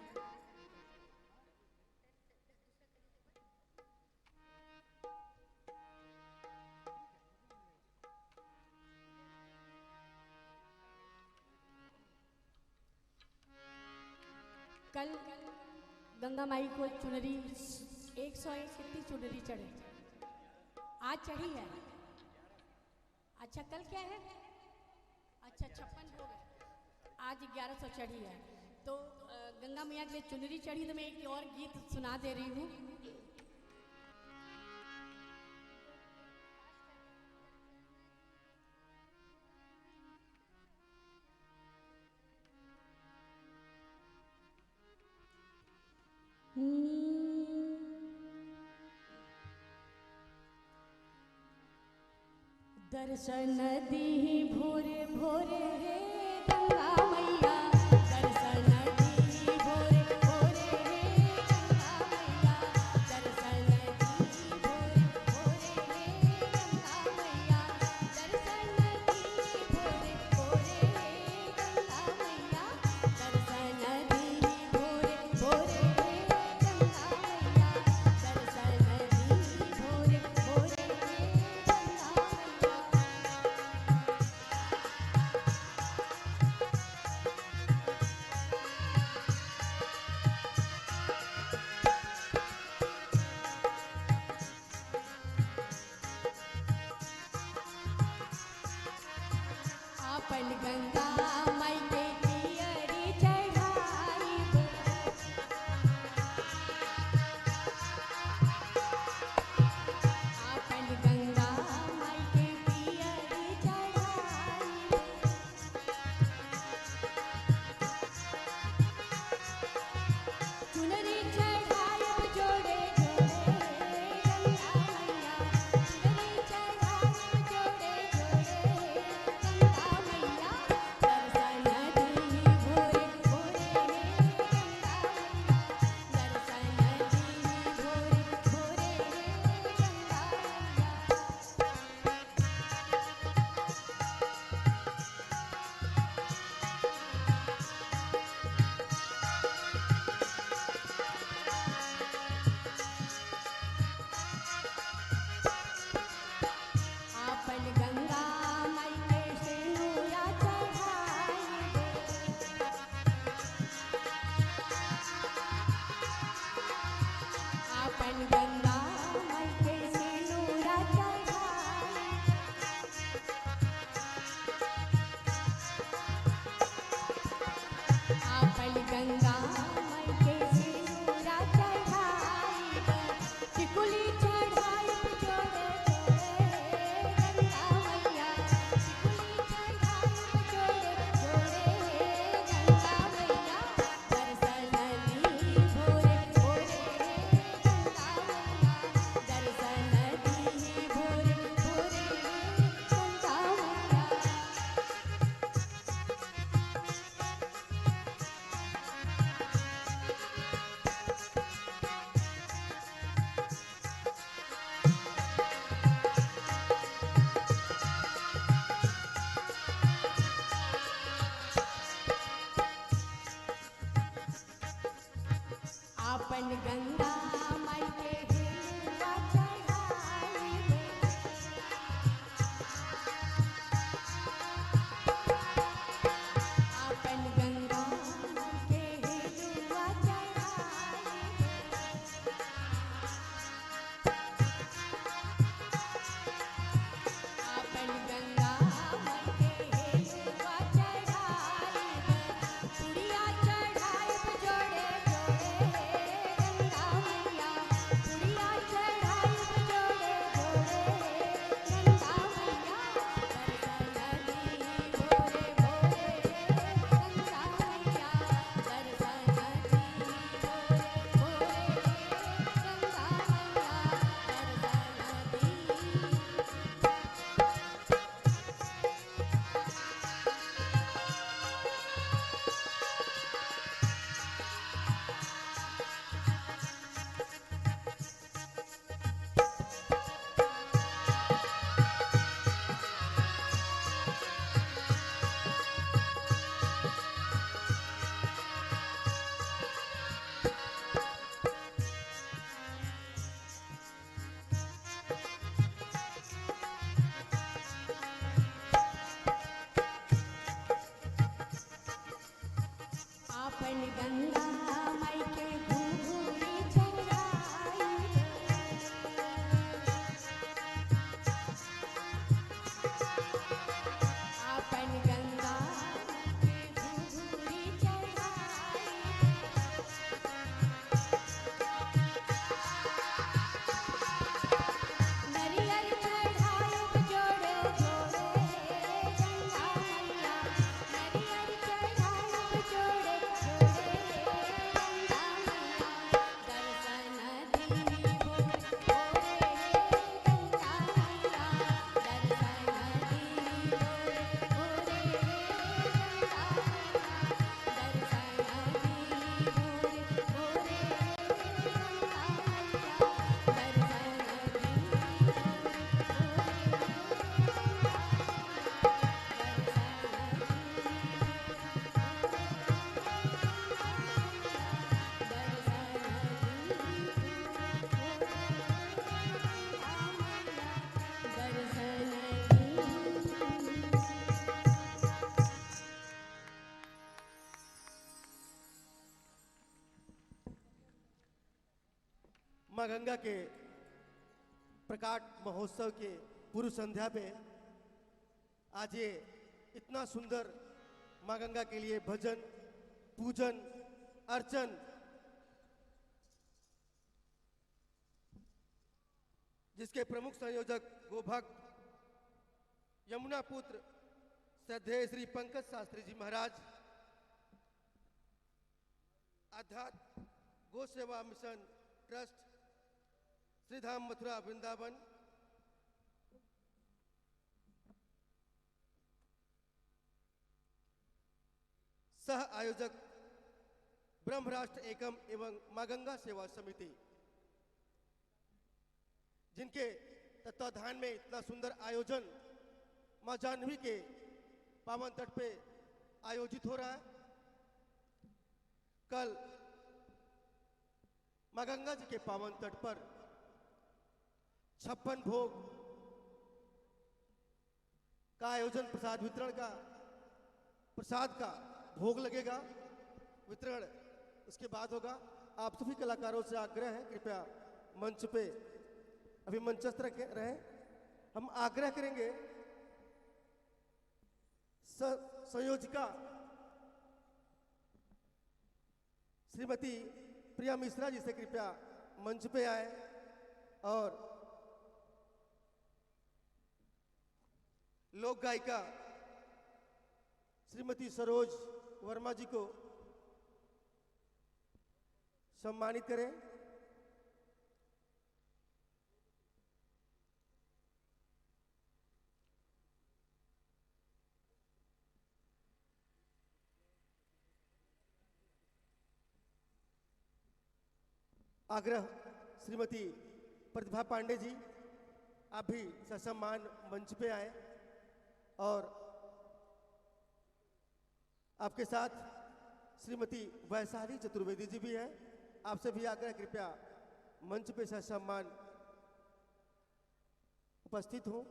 कल गंगा माई को चुनरी 101 कितनी चुनरी चढ़े, आज चढ़ी है। अच्छा कल क्या है? अच्छा 56 हो गए, आज 1100 चढ़ी है। तो गंगा मैया के लिए चुनरी चढ़ी, तो मैं एक और गीत सुना दे रही हूँ। दर्शन दी भोरे भोरे रे गंगा मैया, दर्शन दी भोरे भोरे रे गंगा मैया, दर्शन दी भोरे भोरे रे गंगा मैया, दर्शन दी भोरे भोरे रे गंगा मैया, दर्शन दी भोरे भोरे रे गंगा मैया, दर्शन दी भोरे भोरे रे गंगा मैया। अपन गंगा माई के पियरी चढ़ाईब, अपन गंगा माई के पियरी चढ़ाईब, चुनरी चढ़ाईब जोड़े जोड़े गंगा मैया, चुनरी चढ़ाईब जोड़े जोड़े गंगा मैया, दर्शन गंगा माई के घूघूरी चढ़ाई आपन गंगा के घूघूरी चढ़ाई नरियर चढ़ाई जोड़े जोड़े गंगा मैया नरियर चढ़ाई जोड़े जोड़े गंगा मैया दर्शन दीनी भोरे भोरे गंगा मैया दर्शन दीनी भोरे भोरे गंगा मैया दर्शन दीनी भोरे भोरे गंगा माँ गंगा के प्रकाट महोत्सव के पूर्व संध्या पे आज ये इतना सुंदर माँ गंगा के लिए भजन पूजन अर्चन जिसके प्रमुख संयोजक गोभक्त यमुना पुत्र श्रद्धेय श्री पंकज शास्त्री जी महाराज आध्यात्म गो सेवा मिशन ट्रस्ट श्रीधाम मथुरा वृंदावन सह आयोजक ब्रह्म राष्ट्र एकम एवं माँ गंगा सेवा समिति जिनके तत्वाधान में इतना सुंदर आयोजन माँ जाह्नवी के पावन तट पे आयोजित हो रहा है। कल माँ गंगा जी के पावन तट पर 56 भोग का आयोजन प्रसाद वितरण का प्रसाद का भोग लगेगा वितरण उसके बाद होगा। आप सभी कलाकारों से आग्रह है कृपया मंच पे अभी मंचस्थ रहे। हम आग्रह करेंगे संयोजिका श्रीमती प्रिया मिश्रा जी से कृपया मंच पे आए और लोक गायिका श्रीमती सरोज वर्मा जी को सम्मानित करें। आग्रह श्रीमती प्रतिभा पांडे जी आप भी ससम्मान मंच पे आए और आपके साथ श्रीमती वैशाली चतुर्वेदी जी भी हैं। आपसे भी आग्रह कृपया मंच पे ससम्मान उपस्थित हों।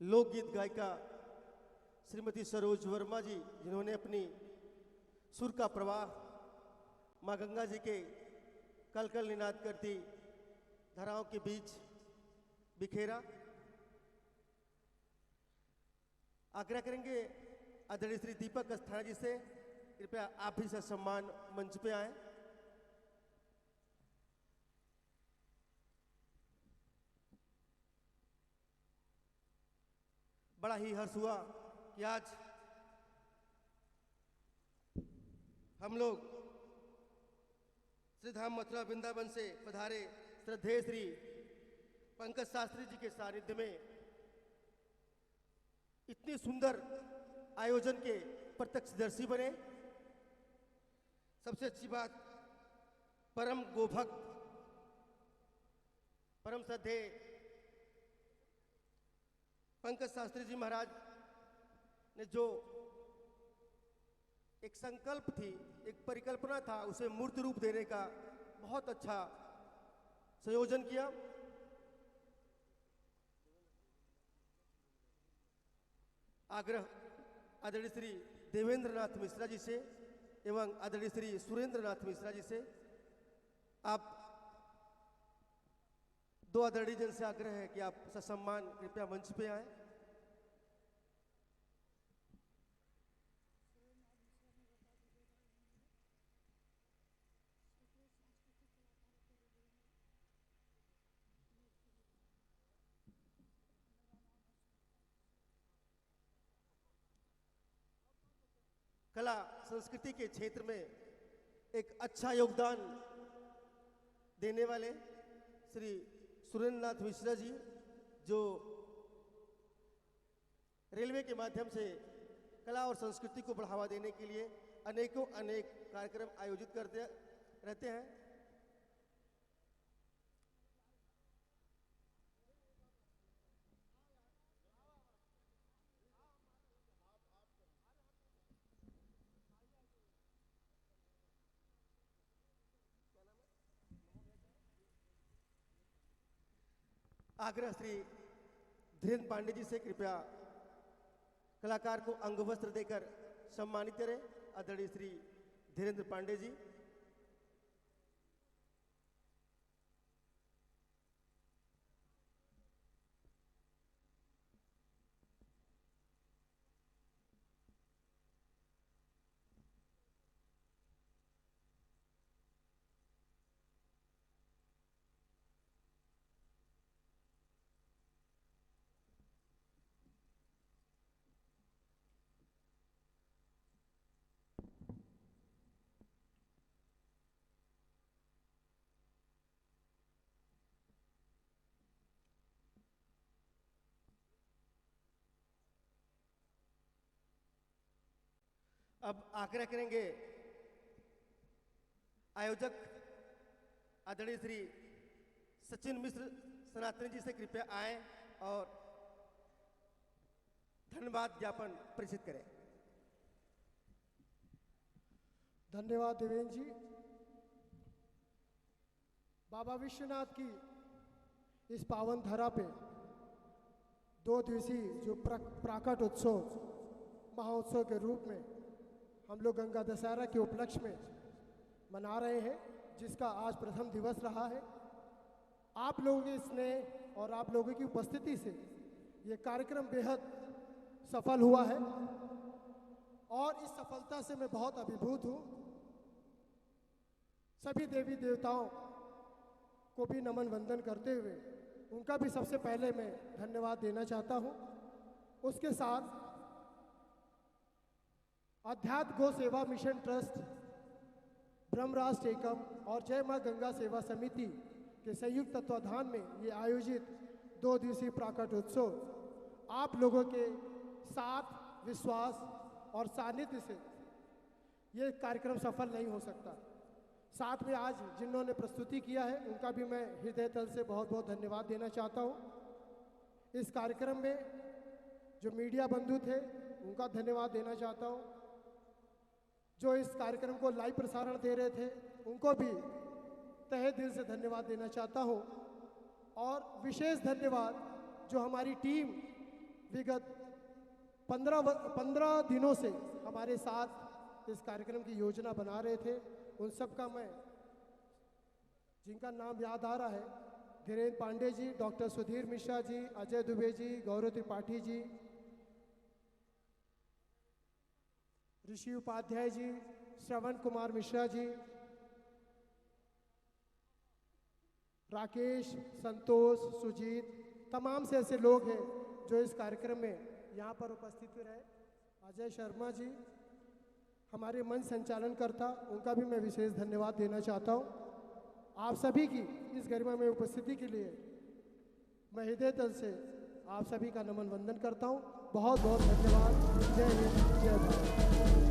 लोकगीत गायिका श्रीमती सरोज वर्मा जी जिन्होंने अपनी सुर का प्रवाह माँ गंगा जी के कल कल निनाद करती धाराओं के बीच बिखेरा। आग्रह करेंगे आदरणीय श्री दीपक अस्थाना जी से कृपया आप भी ससम्मान मंच पे आए। बड़ा ही हर्ष हुआ कि आज हम लोग श्रीधाम मथुरा वृंदावन से पधारे श्रद्धेय श्री पंकज शास्त्री जी के सानिध्य में इतनी सुंदर आयोजन के प्रत्यक्षदर्शी बने। सबसे अच्छी बात परम गोभक्त परम श्रद्धेय पंकज शास्त्री जी महाराज ने जो एक संकल्प थी एक परिकल्पना था उसे मूर्त रूप देने का बहुत अच्छा संयोजन किया। आग्रह आदरणीय श्री देवेंद्र नाथ मिश्रा जी से एवं आदरणीय श्री सुरेंद्र नाथ मिश्रा जी से, आप दो आदरणीय जन से आग्रह है कि आप ससम्मान कृपया मंच पे आए। कला संस्कृति के क्षेत्र में एक अच्छा योगदान देने वाले श्री सुरेंद्र नाथ मिश्रा जी, जो रेलवे के माध्यम से कला और संस्कृति को बढ़ावा देने के लिए अनेकों कार्यक्रम आयोजित करते रहते हैं। आग्रह श्री धीरेन्द्र पांडे जी से कृपया कलाकार को अंग वस्त्र देकर सम्मानित करें। आदरणीय श्री धीरेन्द्र पांडे जी। अब आग्रह करेंगे आयोजक आदरणीय श्री सचिन मिश्र सनातनी जी से कृपया आए और धन्यवाद ज्ञापन प्रेषित करें। धन्यवाद देवेंद्र जी। बाबा विश्वनाथ की इस पावन धरा पे 2 दिवसीय जो प्राकट उत्सव महोत्सव के रूप में हम लोग गंगा दशहरा के उपलक्ष्य में मना रहे हैं, जिसका आज प्रथम दिवस रहा है। आप लोगों के स्नेह और आप लोगों की उपस्थिति से ये कार्यक्रम बेहद सफल हुआ है और इस सफलता से मैं बहुत अभिभूत हूँ। सभी देवी देवताओं को भी नमन वंदन करते हुए उनका भी सबसे पहले मैं धन्यवाद देना चाहता हूँ। उसके साथ अध्यात्म गो सेवा मिशन ट्रस्ट, ब्रह्म राष्ट्र एकम और जय मां गंगा सेवा समिति के संयुक्त तत्वाधान में ये आयोजित 2 दिवसीय प्राकट उत्सव आप लोगों के साथ विश्वास और सानिध्य से ये कार्यक्रम सफल नहीं हो सकता। साथ में आज जिन्होंने प्रस्तुति किया है उनका भी मैं हृदय तल से बहुत बहुत धन्यवाद देना चाहता हूँ। इस कार्यक्रम में जो मीडिया बंधु थे उनका धन्यवाद देना चाहता हूँ। जो इस कार्यक्रम को लाइव प्रसारण दे रहे थे उनको भी तहे दिल से धन्यवाद देना चाहता हूँ। और विशेष धन्यवाद जो हमारी टीम विगत 15 दिनों से हमारे साथ इस कार्यक्रम की योजना बना रहे थे, उन सब का मैं जिनका नाम याद आ रहा है, धीरेन्द्र पांडे जी, डॉक्टर सुधीर मिश्रा जी, अजय दुबे जी, गौरव त्रिपाठी जी, ऋषि उपाध्याय जी, श्रवण कुमार मिश्रा जी, राकेश, संतोष, सुजीत, तमाम से ऐसे लोग हैं जो इस कार्यक्रम में यहाँ पर उपस्थित रहे। अजय शर्मा जी हमारे मंच संचालन करता, उनका भी मैं विशेष धन्यवाद देना चाहता हूँ। आप सभी की इस गरिमा में उपस्थिति के लिए मैं हृदय तल से आप सभी का नमन वंदन करता हूँ। बहुत बहुत धन्यवाद। जय हिंद, जय भारत।